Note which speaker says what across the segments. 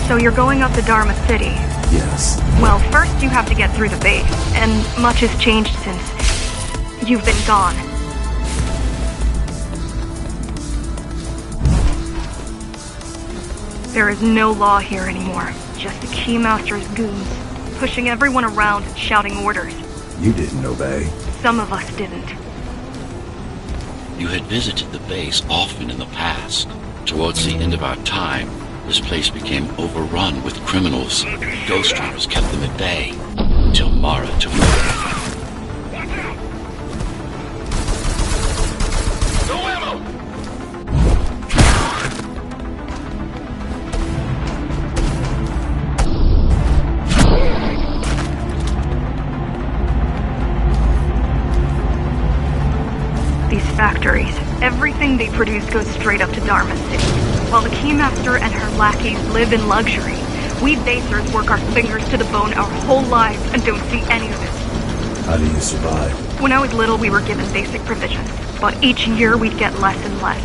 Speaker 1: So you're going up to Dharma City?
Speaker 2: Yes.
Speaker 1: Well, first you have to get through the base, and much has changed since you've been gone. There is no law here anymore. Just the Keymaster's goons, pushing everyone around and shouting orders.
Speaker 2: You didn't obey.
Speaker 1: Some of us didn't.
Speaker 3: You had visited the base often in the past. Towards the end of our time, this place became overrun with criminals. Ghostrunners kept them at bay, until Mara took over.
Speaker 1: Factories. Everything they produce goes straight up to Dharma City. While the Keymaster and her lackeys live in luxury, we basers work our fingers to the bone our whole lives and don't see any of it.
Speaker 2: How do you survive?
Speaker 1: When I was little, we were given basic provisions, but each year we'd get less and less.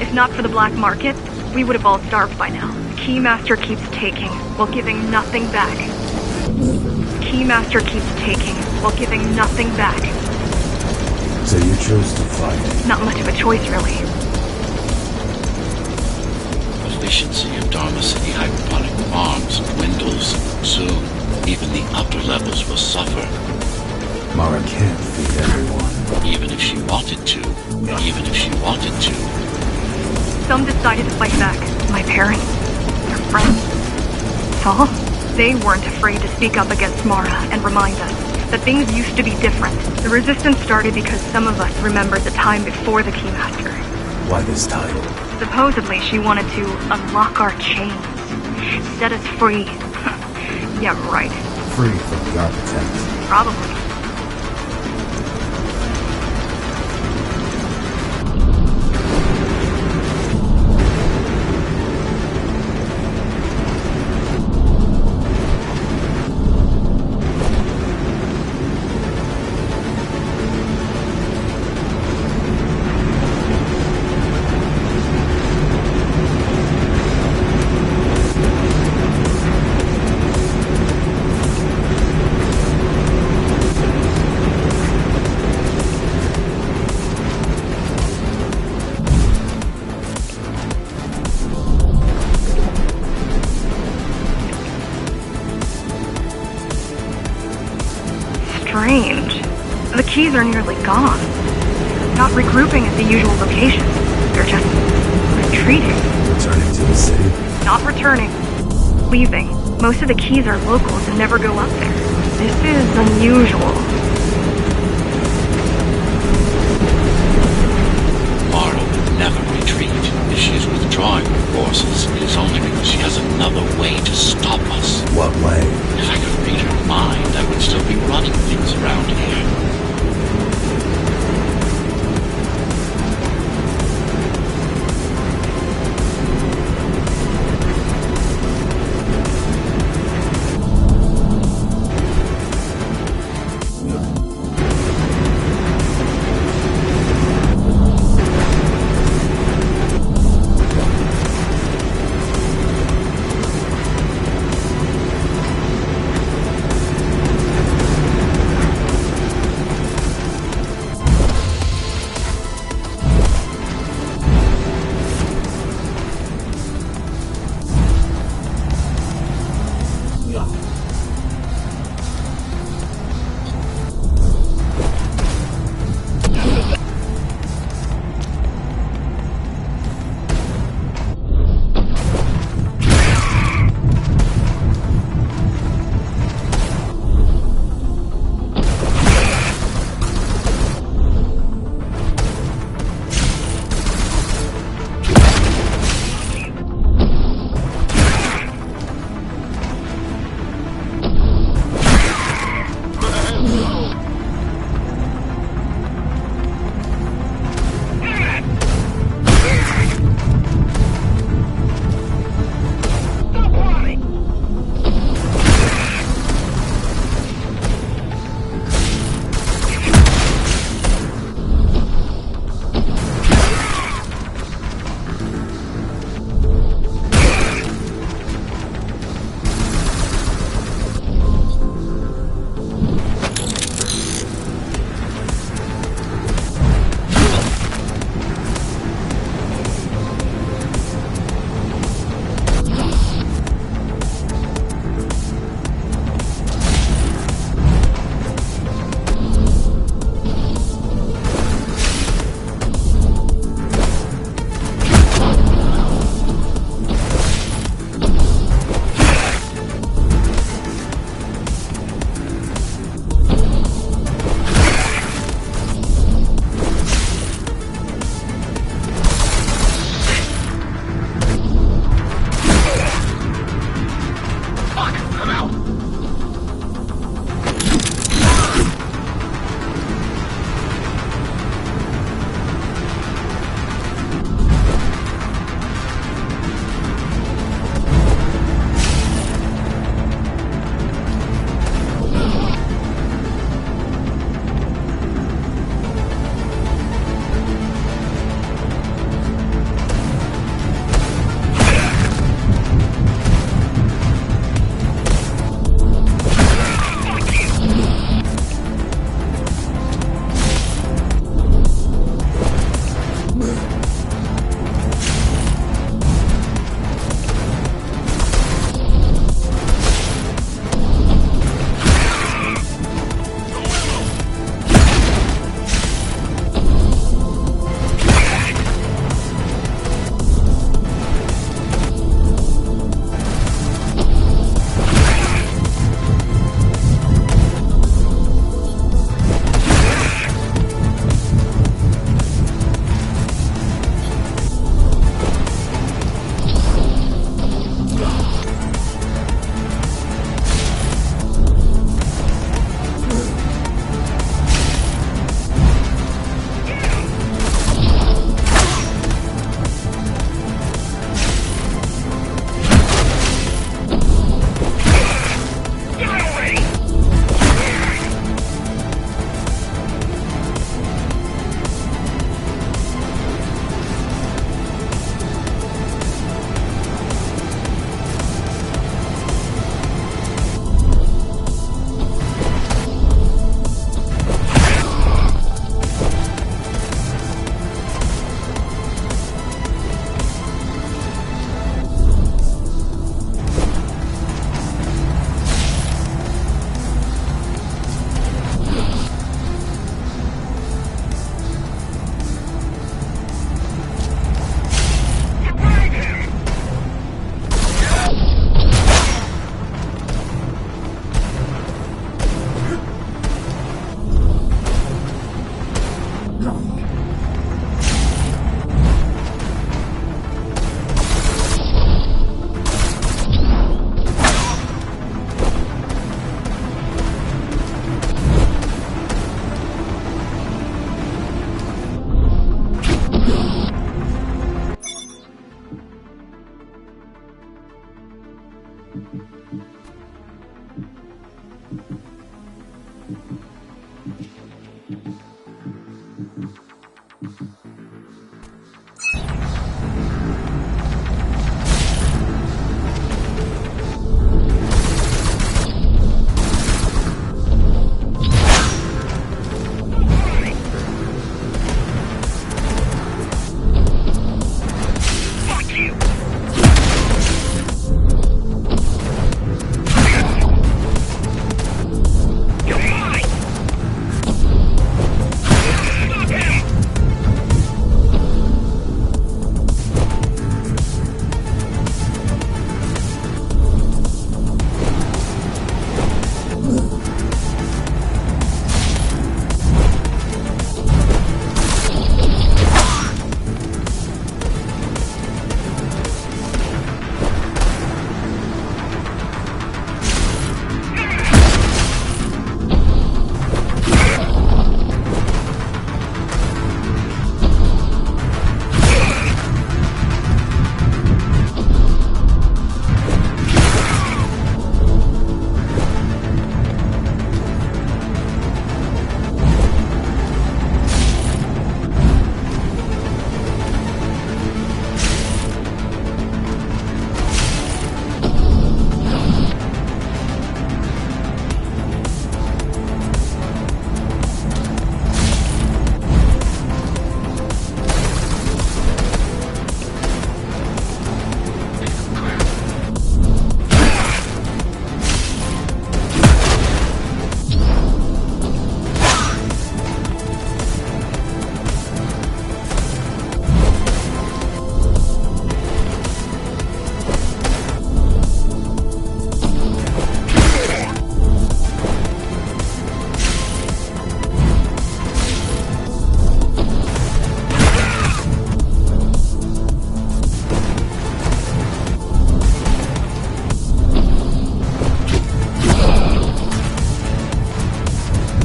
Speaker 1: If not for the black market, we would have all starved by now. The Keymaster keeps taking, while giving nothing back. Keymaster keeps taking, while giving nothing back.
Speaker 2: So you chose to fight?
Speaker 1: Not much of a choice, really.
Speaker 3: Efficiency of Dharma City hydroponic farms dwindles. Soon, even the upper levels will suffer.
Speaker 2: Mara can't feed everyone.
Speaker 3: Even if she wanted to. Even if she wanted to.
Speaker 1: Some decided to fight back. My parents. Their friends. Saul? They weren't afraid to speak up against Mara and remind us that things used to be different. The resistance started because some of us remembered the time before the Keymaster.
Speaker 2: Why this title?
Speaker 1: Supposedly she wanted to unlock our chains. Set us free. Yeah, right.
Speaker 2: Free from the architect.
Speaker 1: Probably. Strange. The keys are nearly gone. Not regrouping at the usual locations. They're just retreating.
Speaker 2: Returning to the city?
Speaker 1: Not returning. Leaving. Most of the keys are locals and never go up there. This is unusual.
Speaker 3: Mara would never retreat. If she is withdrawing her forces, it is only because she has another way to stop us.
Speaker 2: What way?
Speaker 3: If I could read her mind, I would still be running things around here.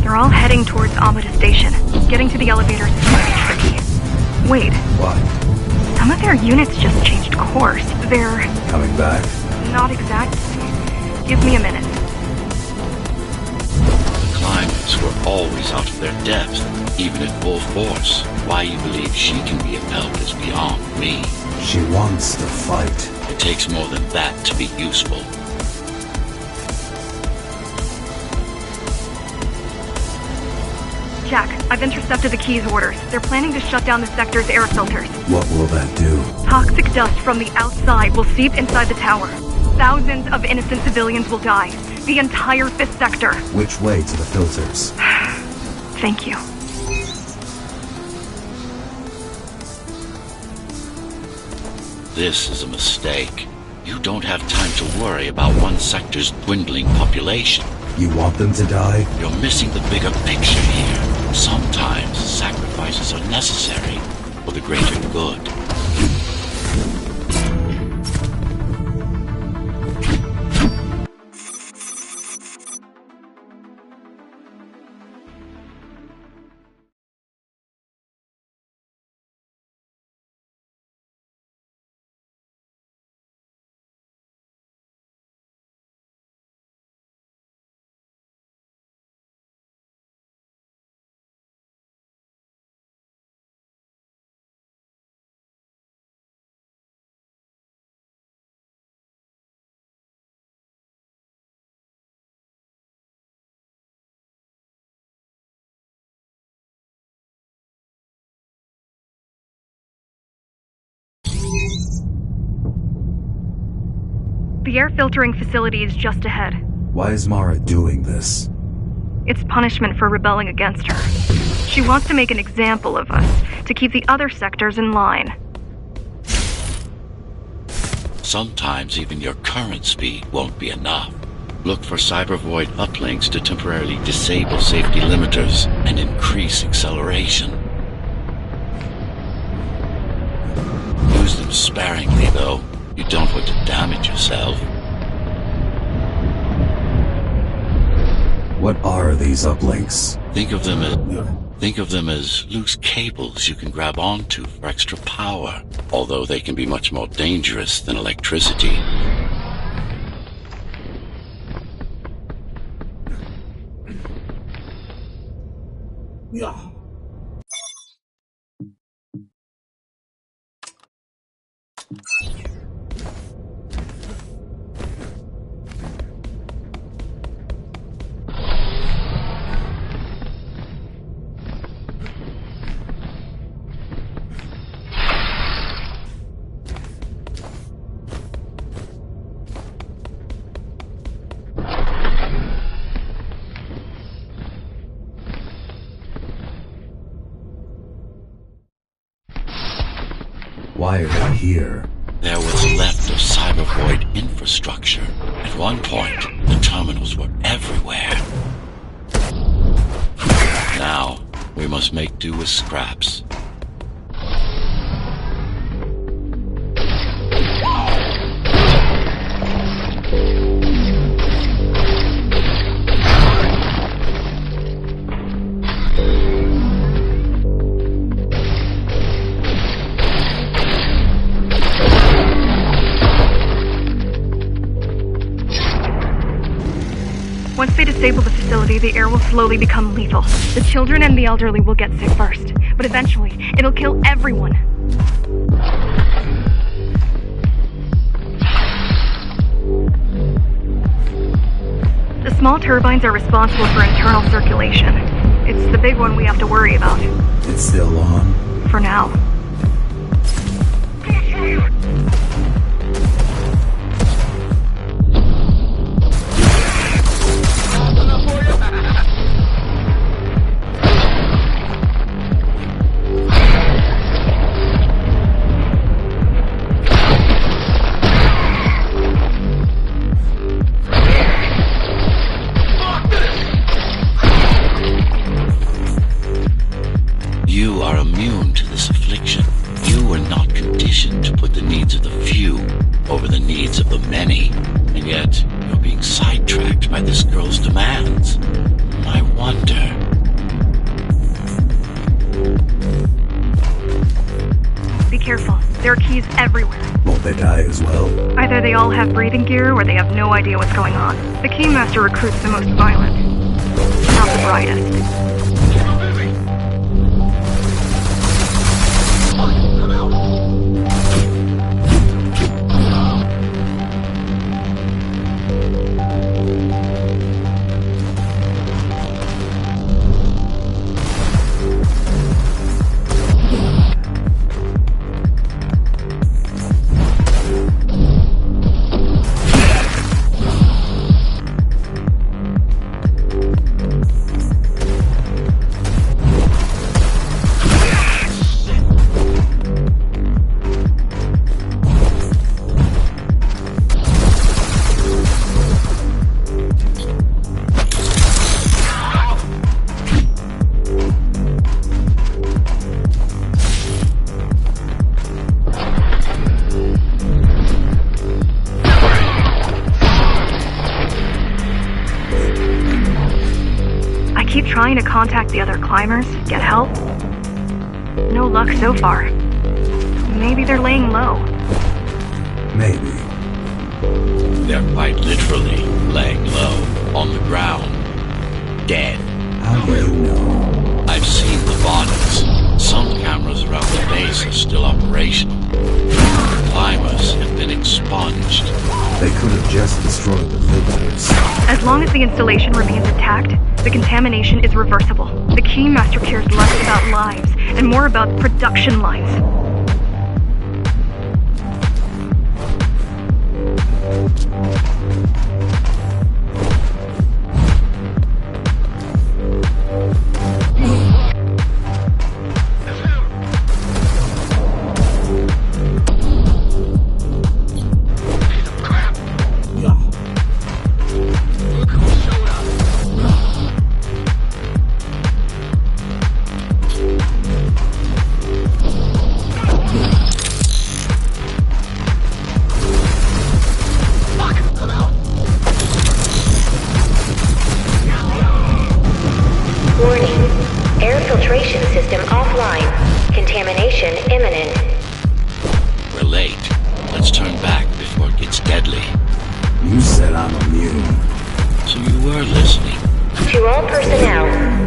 Speaker 1: They're all heading towards Amada Station. Getting to the elevators is gonna be tricky. Wait,
Speaker 2: What?
Speaker 1: some of their units just changed course. They're
Speaker 2: Coming back?
Speaker 1: not exactly. Give me a minute.
Speaker 3: The climates were always out of their depth, even at full force. Why you believe she can be upheld is beyond me.
Speaker 2: She wants to fight.
Speaker 3: It takes more than that to be useful.
Speaker 1: Jack, I've intercepted the Key's orders. They're planning to shut down the sector's air filters.
Speaker 2: What will that do?
Speaker 1: Toxic dust from the outside will seep inside the tower. Thousands of innocent civilians will die. The entire 5th sector.
Speaker 2: Which way to the filters?
Speaker 1: Thank you.
Speaker 3: This is a mistake. You don't have time to worry about one sector's dwindling population.
Speaker 2: You want them to die?
Speaker 3: You're missing the bigger picture here. Sometimes sacrifices are necessary for the greater good.
Speaker 1: The air filtering facility is just ahead.
Speaker 2: Why is Mara doing this?
Speaker 1: It's punishment for rebelling against her. She wants to make an example of us, to keep the other sectors in line.
Speaker 3: Sometimes even your current speed won't be enough. Look for cybervoid uplinks to temporarily disable safety limiters and increase acceleration. Use them sparingly, though. You don't want to damage yourself.
Speaker 2: What are these uplinks?
Speaker 3: Think of them as loose cables you can grab onto for extra power, although they can be much more dangerous than electricity.
Speaker 2: Why are they here?
Speaker 3: There was left of cybervoid infrastructure. At one point, the terminals were everywhere. Now, we must make do with scraps.
Speaker 1: Once they disable the facility, the air will slowly become lethal. The children and the elderly will get sick first, but eventually, it'll kill everyone. The small turbines are responsible for internal circulation. It's the big one we have to worry about.
Speaker 2: It's still on?
Speaker 1: For now.
Speaker 3: You are immune to this affliction. You were not conditioned to put the needs of the few over the needs of the many. And yet, you're being sidetracked by this girl's demands. I wonder...
Speaker 1: Be careful. There are keys everywhere.
Speaker 2: Won't they die as well?
Speaker 1: Either they all have breathing gear or they have no idea what's going on. The Keymaster recruits the most violent. Not the brightest. Keep trying to contact the other climbers, get help. No luck so far. Maybe they're laying low.
Speaker 2: Maybe.
Speaker 3: They're quite literally laying low, on the ground, dead.
Speaker 2: How do you know?
Speaker 3: I've seen the bodies. Some cameras around the base are still operational. Climbers have been expunged.
Speaker 2: They could have just destroyed the filters.
Speaker 1: As long as the installation remains intact, the contamination is reversible. The Keymaster cares less about lives and more about production lines.
Speaker 4: System offline. Contamination imminent.
Speaker 3: We're late. Let's turn back before it gets deadly.
Speaker 2: You said I'm immune.
Speaker 3: So you were listening.
Speaker 4: To all personnel,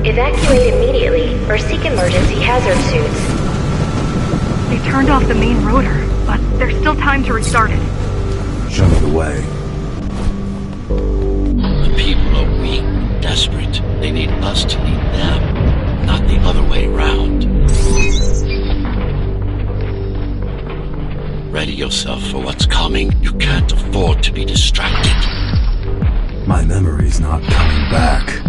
Speaker 4: Evacuate immediately or seek emergency hazard suits.
Speaker 1: They turned off the main rotor, but there's still time to restart it.
Speaker 2: Show me the way.
Speaker 3: The people are weak, desperate. They need us to lead them, not the other way around. Ready yourself for what's coming. You can't afford to be distracted.
Speaker 2: My memory's not coming back.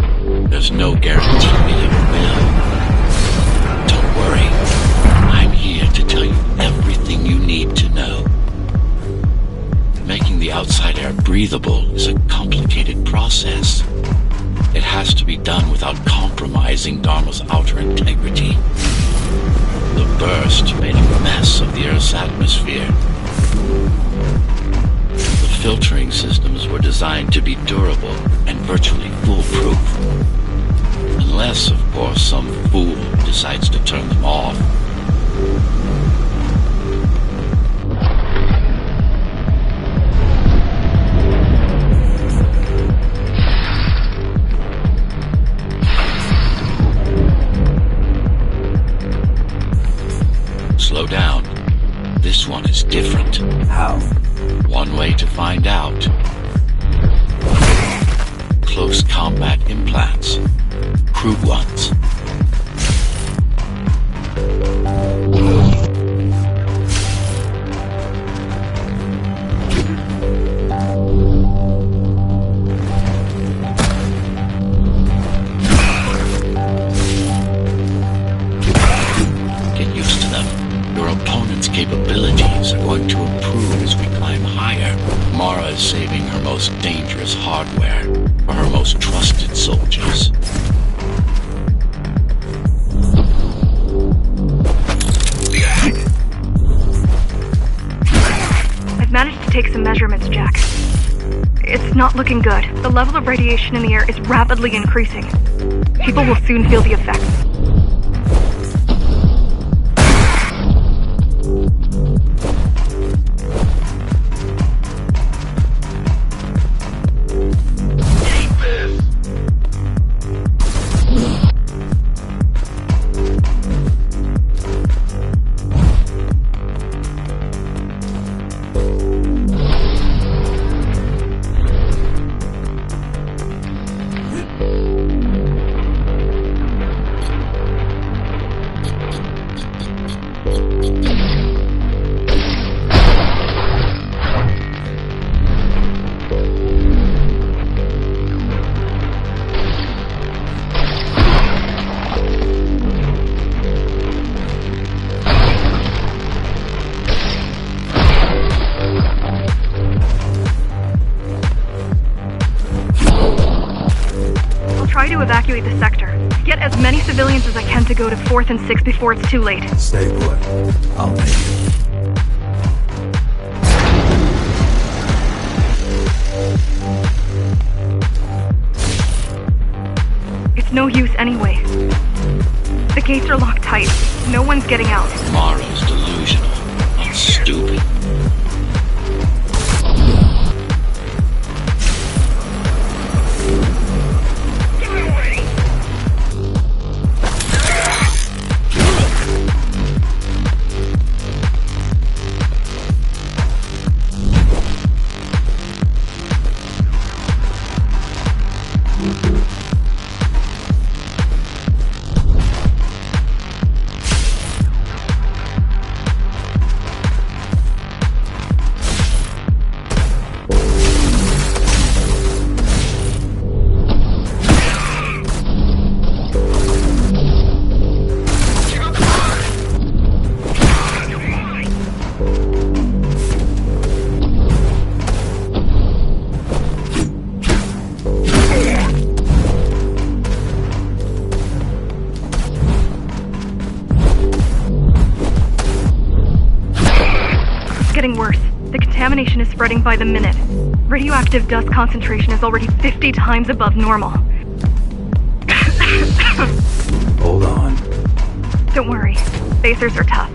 Speaker 3: There's no guarantee it ever will. Don't worry. I'm here to tell you everything you need to know. Making the outside air breathable is a complicated process. It has to be done without compromising Dharma's outer integrity. The burst made a mess of the Earth's atmosphere. The filtering systems were designed to be durable and virtually foolproof. Unless, of course, some fool decides to turn them off. Slow down. This one is different.
Speaker 2: How?
Speaker 3: One way to find out. Close combat implants. Crude ones. Get used to them. Your opponent's capabilities are going to improve as we climb higher. Mara is saving her most dangerous hardware for her most trusted soldiers.
Speaker 1: I've managed to take some measurements, Jack. It's not looking good. The level of radiation in the air is rapidly increasing. People will soon feel the effects. Try to evacuate the sector. Get as many civilians as I can to go to 4th and 6th before it's too late.
Speaker 2: Stay put. I'll make it.
Speaker 1: It's no use anyway. The gates are locked tight. No one's getting out.
Speaker 3: Mara's delusional and stupid.
Speaker 1: Getting worse. The contamination is spreading by the minute. Radioactive dust concentration is already 50 times above normal.
Speaker 2: Hold on.
Speaker 1: Don't worry. Spacers are tough.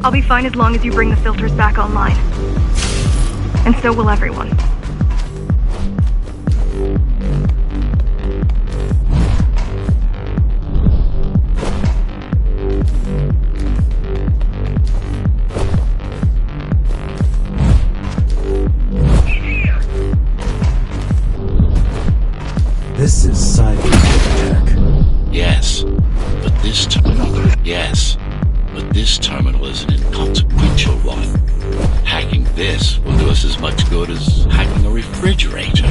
Speaker 1: I'll be fine as long as you bring the filters back online. And so will everyone.
Speaker 2: This is cyber tech.
Speaker 3: Yes, but this terminal is an inconsequential one. Hacking this will do us as much good as hacking a refrigerator.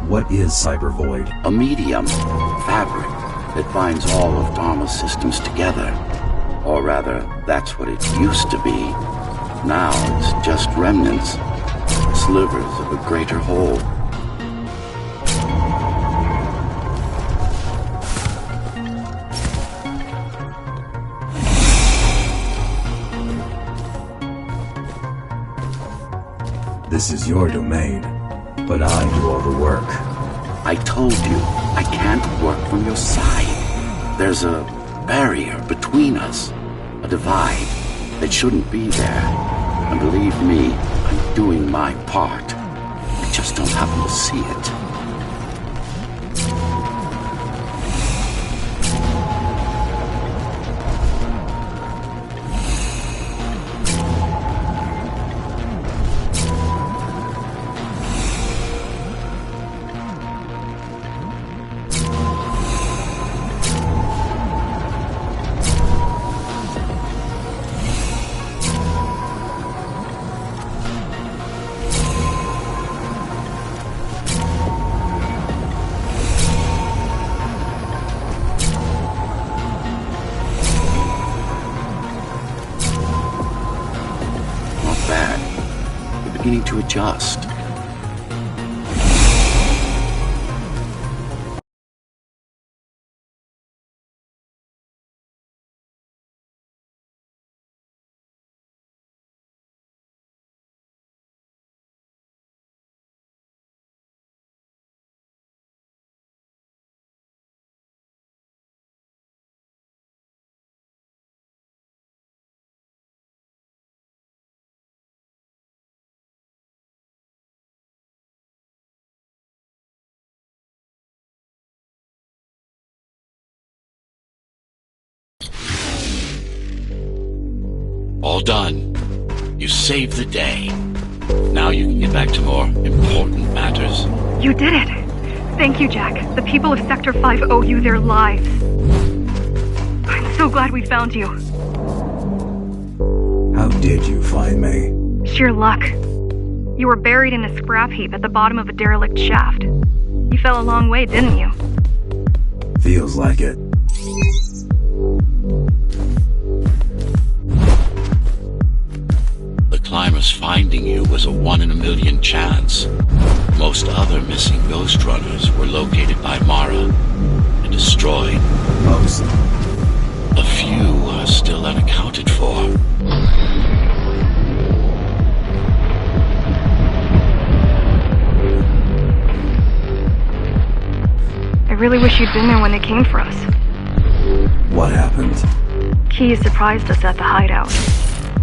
Speaker 2: What is Cyber Void?
Speaker 3: A medium, fabric, that binds all of Dharma's systems together. Or rather, that's what it used to be. Now it's just remnants, slivers of a greater whole.
Speaker 2: This is your domain, but I do all the work.
Speaker 3: I told you, I can't work from your side. There's a barrier between us, a divide that shouldn't be there. And believe me, I'm doing my part. I just don't happen to see it. Beginning to adjust. All done. You saved the day. Now you can get back to more important matters.
Speaker 1: You did it! Thank you, Jack. The people of Sector 5 owe you their lives. I'm so glad we found you.
Speaker 2: How did you find me?
Speaker 1: Sheer luck. You were buried in a scrap heap at the bottom of a derelict shaft. You fell a long way, didn't you?
Speaker 2: Feels like it.
Speaker 3: Climbers finding you was a 1 in a million chance. Most other missing Ghostrunners were located by Mara and destroyed.
Speaker 2: Most?
Speaker 3: A few are still unaccounted for.
Speaker 1: I really wish you'd been there when they came for us.
Speaker 2: What happened?
Speaker 1: Key surprised us at the hideout.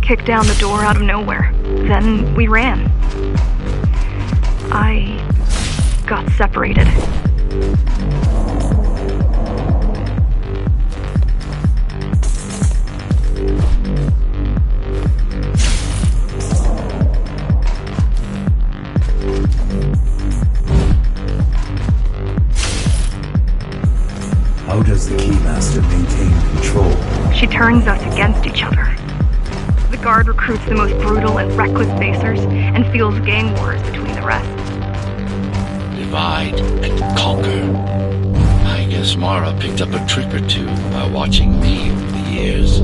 Speaker 1: Kicked down the door out of nowhere. Then we ran. I got separated.
Speaker 2: How does the Keymaster maintain control?
Speaker 1: She turns us against each other. The Guard recruits the most brutal and reckless basers and fields gang wars between the rest.
Speaker 3: Divide and conquer. I guess Mara picked up a trick or two by watching me over the years.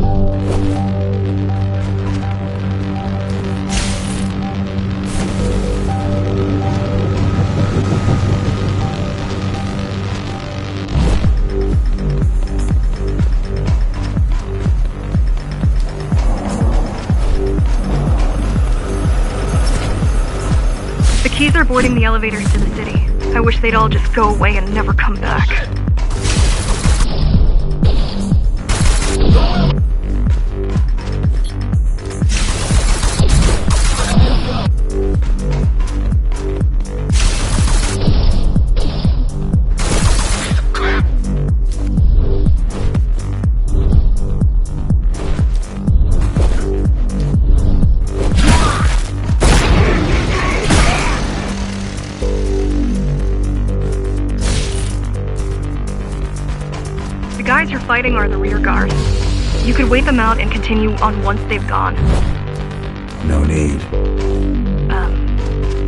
Speaker 1: boarding the elevators to the city. I wish they'd all just go away and never come back. The guys you're fighting are the rear guard. You could wait them out and continue on once they've gone.
Speaker 2: No need.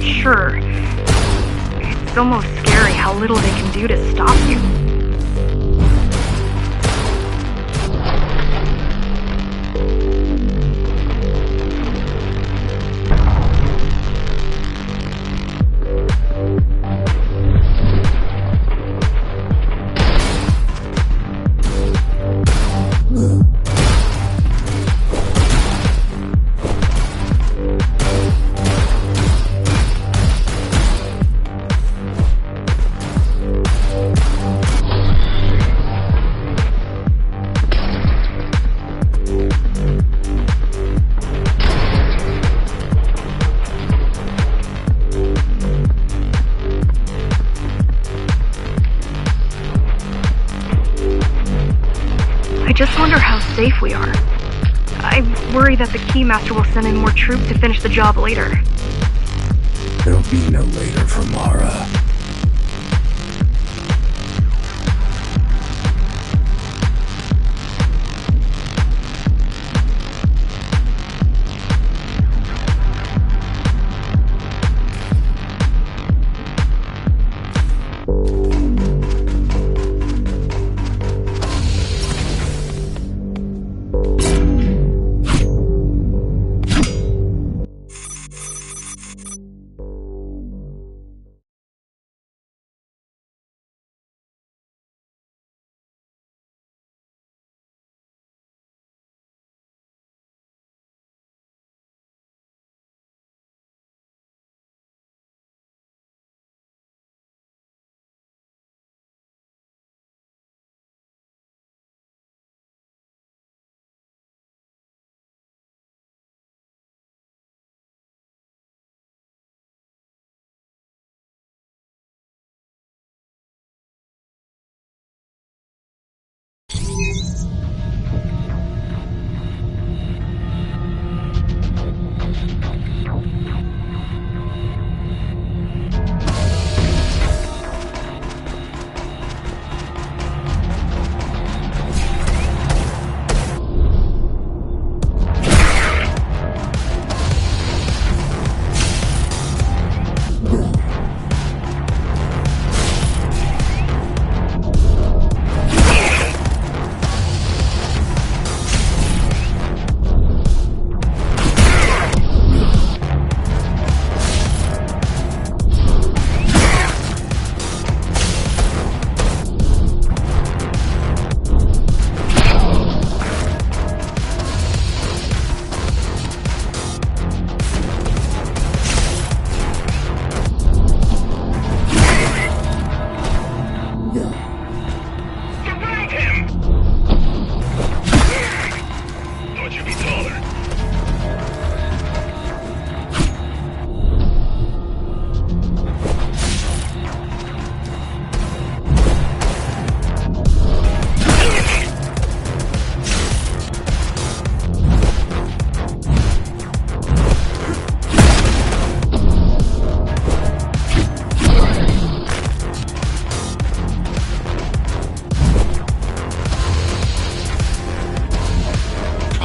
Speaker 1: Sure. It's almost scary how little they can do to stop you. I just wonder how safe we are. I worry that the Keymaster will send in more troops to finish the job later.
Speaker 2: There'll be no later for Mara.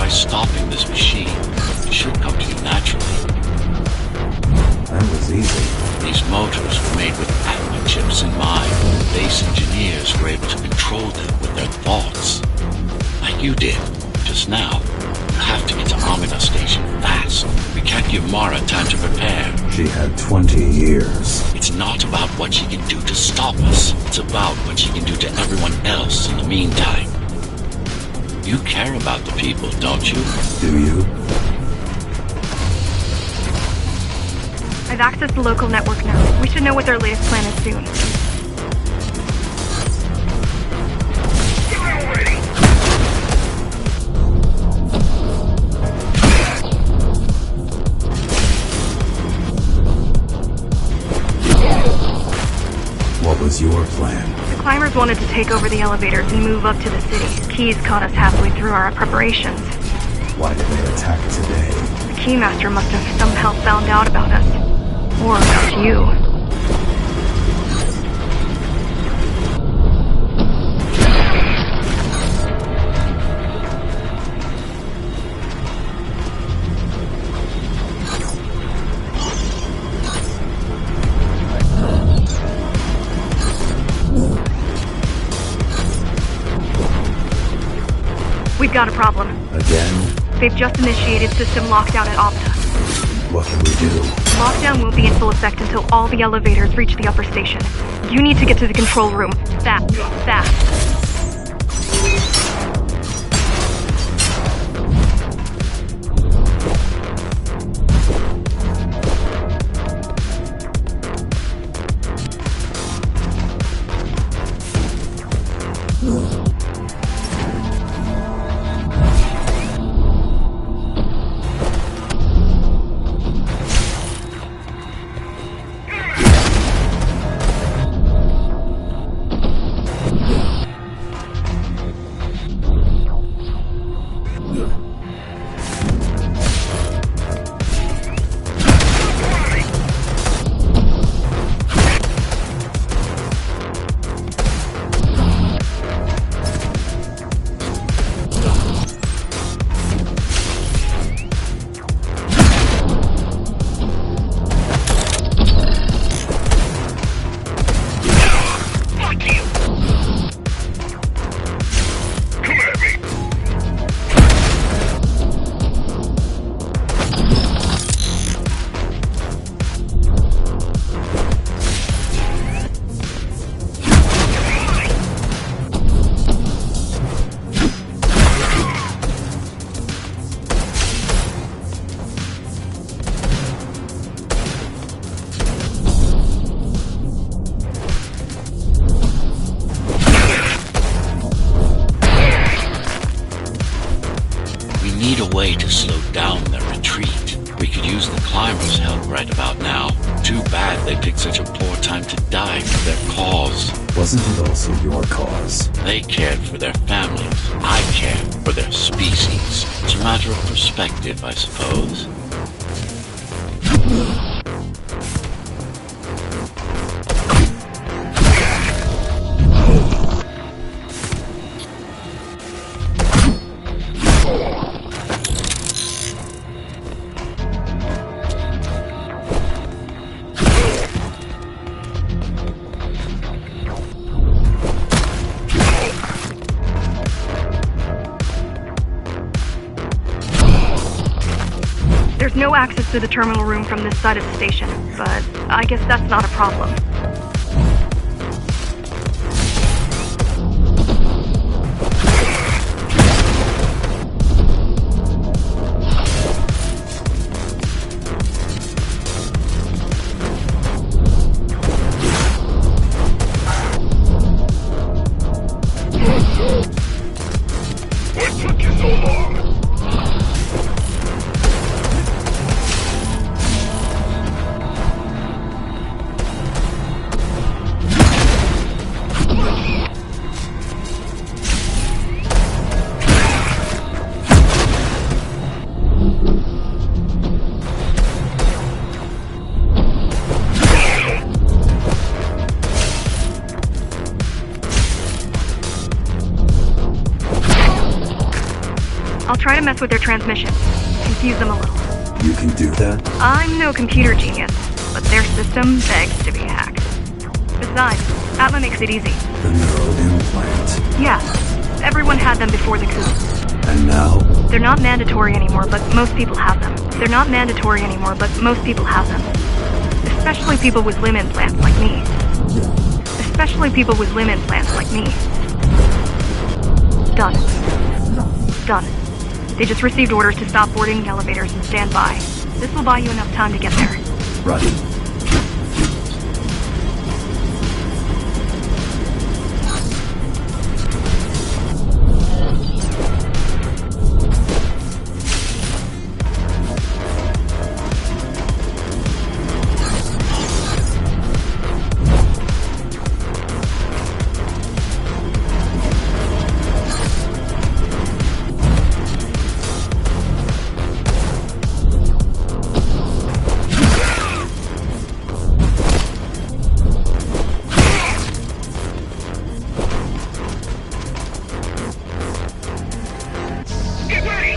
Speaker 3: Stopping this machine. It should come to you naturally.
Speaker 2: That was easy.
Speaker 3: These motors were made with atma chips in mind. Base engineers were able to control them with their thoughts. Like you did, just now. You have to get to Amida Station fast. We can't give Mara time to prepare.
Speaker 2: She had 20 years.
Speaker 3: It's not about what she can do to stop us. It's about what she can do to everyone else in the meantime. You care about the people, don't you?
Speaker 2: Do you?
Speaker 1: I I've accessed the local network now. We should know what their latest plan is soon.
Speaker 2: What was your plan?
Speaker 1: The climbers wanted to take over the elevators and move up to the city. Keys caught us halfway through our preparations.
Speaker 2: Why did they attack today?
Speaker 1: The Keymaster must have somehow found out about us. Or about you. We've got a problem.
Speaker 2: Again?
Speaker 1: They've just initiated system lockdown at Opta.
Speaker 2: What can we do?
Speaker 1: Lockdown won't be in full effect until all the elevators reach the upper station. You need to get to the control room. Fast. Fast.
Speaker 3: Need a way to slow down their retreat. We could use the climbers' help right about now. Too bad they picked such a poor time to die for their cause.
Speaker 2: Wasn't it also your cause?
Speaker 3: They cared for their families. I cared for their species. It's a matter of perspective, I suppose.
Speaker 1: There's no access to the terminal room from this side of the station, but I guess that's not a problem.
Speaker 5: What took you so long?
Speaker 1: I'll try to mess with their transmission. Confuse them a little.
Speaker 2: You can do that?
Speaker 1: I'm no computer genius, but their system begs to be hacked. Besides, Atma makes it easy.
Speaker 2: The neural implant.
Speaker 1: Yeah, everyone had them before the coup.
Speaker 2: And now?
Speaker 1: They're not mandatory anymore, but most people have them. They're not mandatory anymore, but most people have them. Especially people with limb implants like me. Especially people with limb implants like me. Done. Done. They just received orders to stop boarding the elevators and stand by. This will buy you enough time to get there.
Speaker 2: Right.
Speaker 5: Get ready!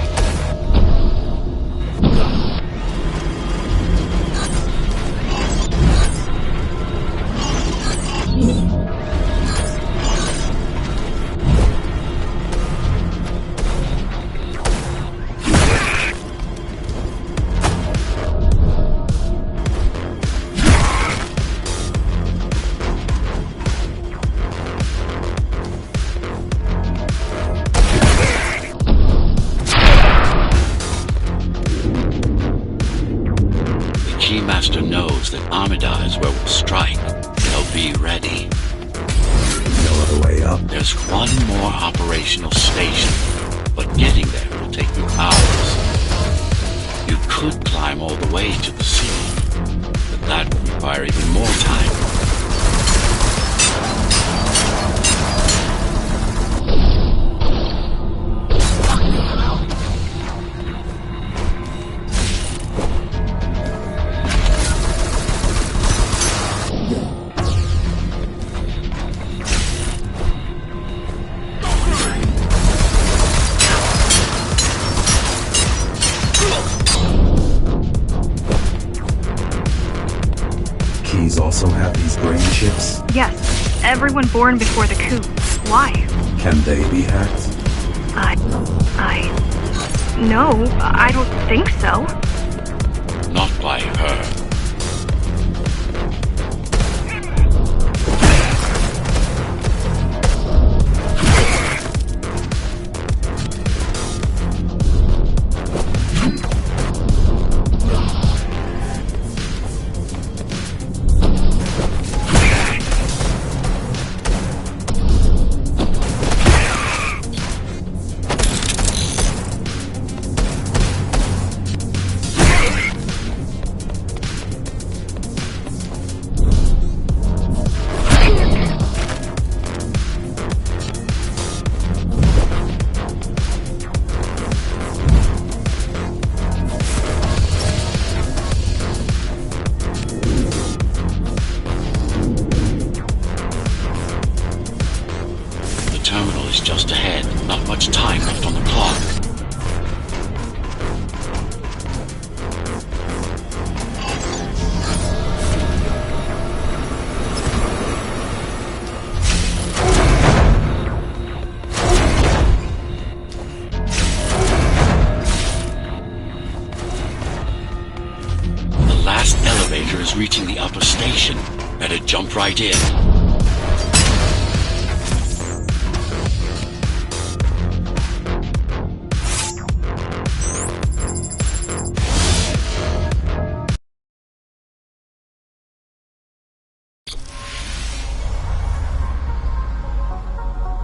Speaker 3: The Keymaster knows that Amida is where we'll strike. They'll be ready.
Speaker 2: No other way up.
Speaker 3: There's one more operational station, but getting there will take you hours. You could climb all the way to the sea, but that will require even more time.
Speaker 2: Keys also have these brain chips.
Speaker 1: Yes, everyone born before the coup. Why?
Speaker 2: Can they be hacked?
Speaker 1: No, I don't think so.
Speaker 3: Not by her. The terminal is just ahead. Not much time left on the clock. The last elevator is reaching the upper station. Better jump right in.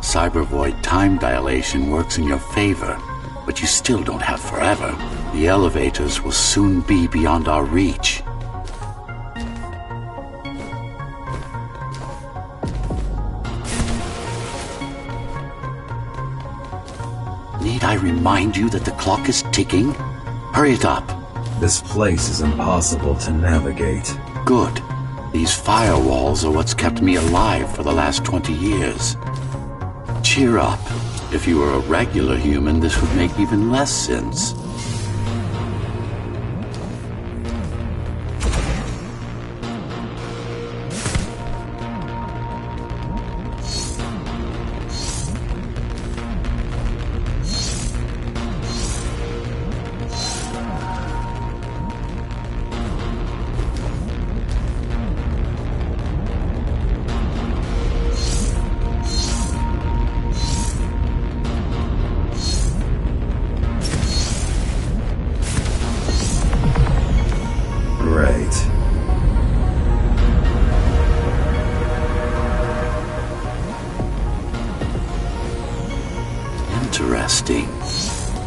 Speaker 3: Cybervoid time dilation works in your favor, but you still don't have forever. The elevators will soon be beyond our reach. Need I remind you that the clock is ticking? Hurry it up.
Speaker 2: This place is impossible to navigate.
Speaker 3: Good. These firewalls are what's kept me alive for the last 20 years. Cheer up. If you were a regular human, this would make even less sense. Interesting.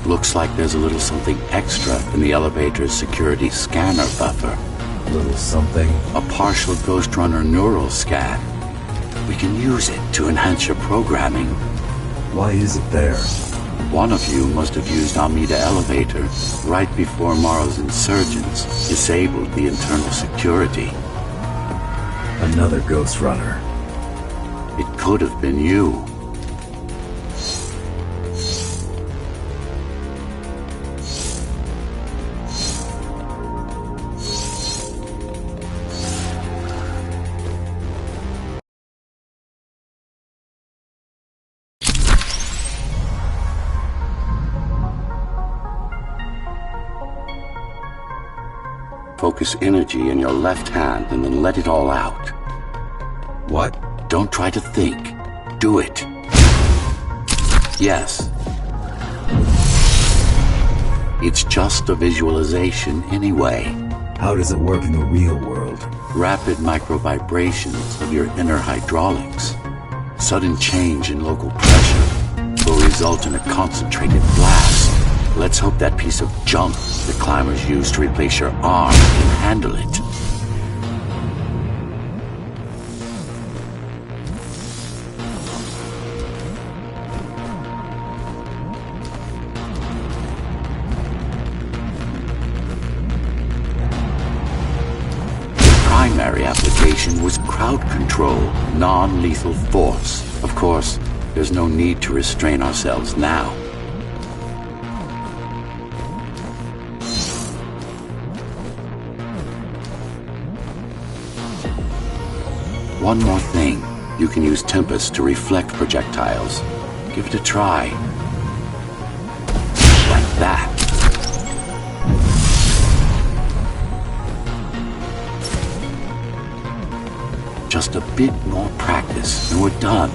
Speaker 3: Looks like there's a little something extra in the elevator's security scanner buffer.
Speaker 2: Little something.
Speaker 3: A partial Ghostrunner neural scan. We can use it to enhance your programming.
Speaker 2: Why is it there?
Speaker 3: One of you must have used Amida Elevator right before Morrow's insurgents disabled the internal security.
Speaker 2: Another Ghostrunner.
Speaker 3: It could have been you. Focus energy in your left hand and then let it all out.
Speaker 2: What?
Speaker 3: Don't try to think. Do it. Yes. It's just a visualization anyway.
Speaker 2: How does it work in the real world?
Speaker 3: Rapid micro-vibrations of your inner hydraulics. Sudden change in local pressure will result in a concentrated blast. Let's hope that piece of junk the climbers used to replace your arm can handle it. The primary application was crowd control, non-lethal force. Of course, there's no need to restrain ourselves now. One more thing. You can use Tempest to reflect projectiles. Give it a try. Like that. Just a bit more practice and we're done.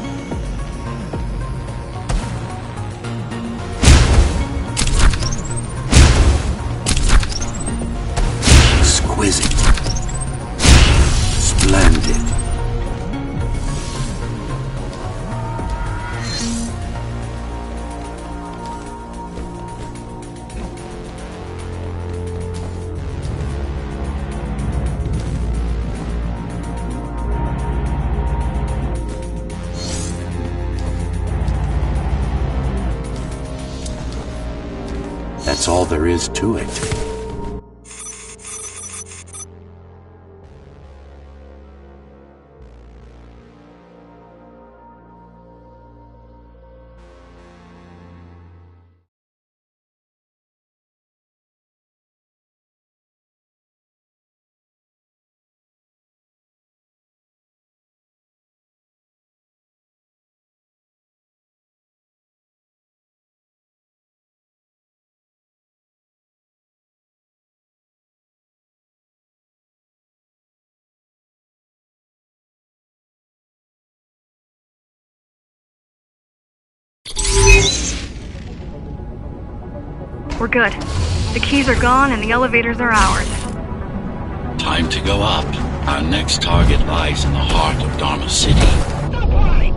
Speaker 3: Exquisite. Splendid. That's all there is to it.
Speaker 1: We're good. The keys are gone and the elevators are ours.
Speaker 3: Time to go up. Our next target lies in the heart of Dharma City.
Speaker 5: Stop running!